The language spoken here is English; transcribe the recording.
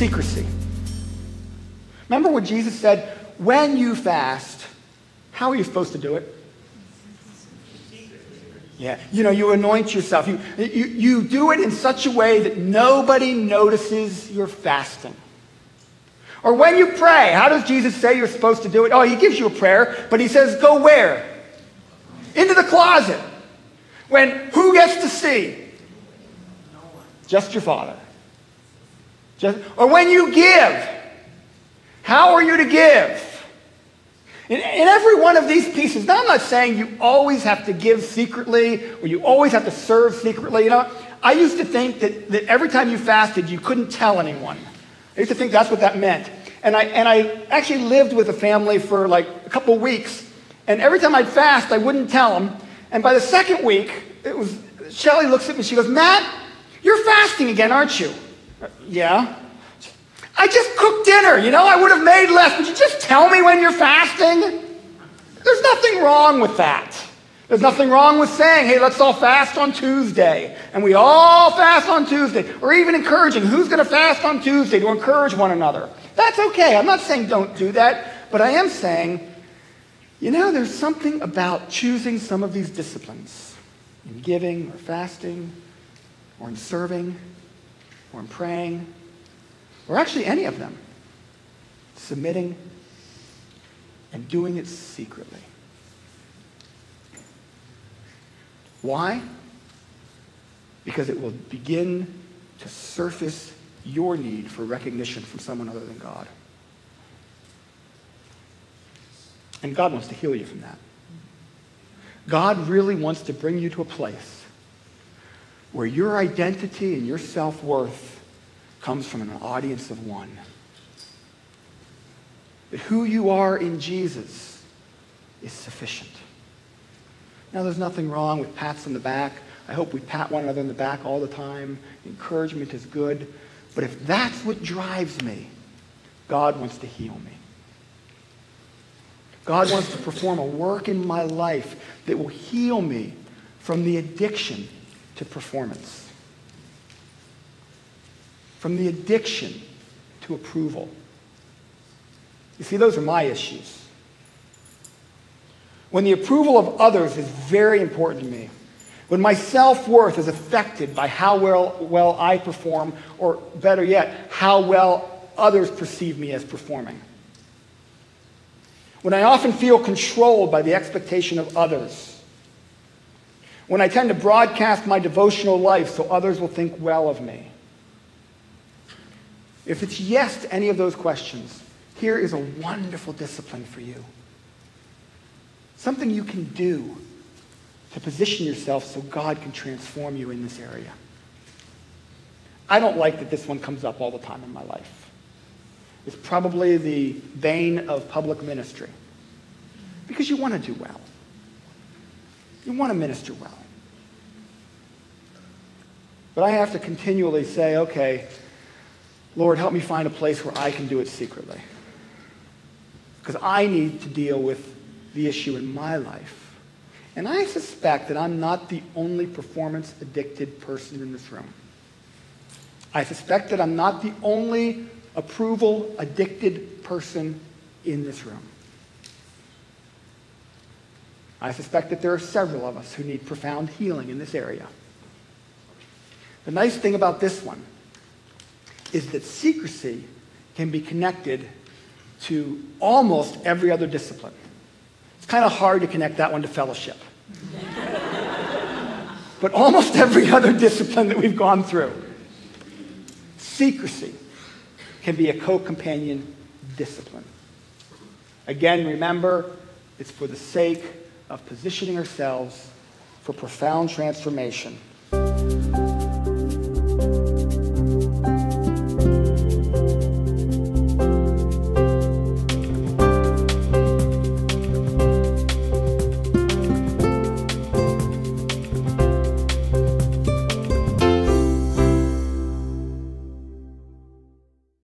secrecy. Remember what Jesus said, when you fast, how are you supposed to do it? Yeah, you anoint yourself. You do it in such a way that nobody notices you're fasting. Or when you pray, how does Jesus say you're supposed to do it? Oh, he gives you a prayer, but he says, go where? Into the closet. Who gets to see? No one. Just your Father. Or when you give, how are you to give? In every one of these pieces, now I'm not saying you always have to give secretly or you always have to serve secretly. I used to think that every time you fasted, you couldn't tell anyone. I used to think that's what that meant. And I actually lived with a family for like a couple weeks. And every time I'd fast, I wouldn't tell them. And by the second week, Shelley looks at me, she goes, Matt, you're fasting again, aren't you? Yeah. I just cooked dinner, I would have made less. Would you just tell me when you're fasting? There's nothing wrong with that. There's nothing wrong with saying, hey, let's all fast on Tuesday. And we all fast on Tuesday. Or even encouraging, who's going to fast on Tuesday to encourage one another. That's okay. I'm not saying don't do that. But I am saying, there's something about choosing some of these disciplines in giving or fasting or in serving or in praying or actually any of them, submitting and doing it secretly. Why? Because it will begin to surface your need for recognition from someone other than God. And God wants to heal you from that. God really wants to bring you to a place where your identity and your self-worth comes from an audience of one. That who you are in Jesus is sufficient. Now, there's nothing wrong with pats on the back. I hope we pat one another in the back all the time. Encouragement is good. But if that's what drives me, God wants to heal me. God wants to perform a work in my life that will heal me from the addiction to performance. From the addiction to approval. You see, those are my issues. When the approval of others is very important to me, when my self-worth is affected by how well I perform, or better yet, how well others perceive me as performing. When I often feel controlled by the expectation of others. When I tend to broadcast my devotional life so others will think well of me. If it's yes to any of those questions, here is a wonderful discipline for you. Something you can do to position yourself so God can transform you in this area. I don't like that this one comes up all the time in my life. It's probably the bane of public ministry. Because you want to do well. You want to minister well. But I have to continually say, okay, Lord, help me find a place where I can do it secretly. Because I need to deal with the issue in my life. And I suspect that I'm not the only performance-addicted person in this room. I suspect that I'm not the only approval-addicted person in this room. I suspect that there are several of us who need profound healing in this area. The nice thing about this one is that secrecy can be connected to almost every other discipline. It's kind of hard to connect that one to fellowship. But almost every other discipline that we've gone through, secrecy can be a co-companion discipline. Again, remember, it's for the sake of positioning ourselves for profound transformation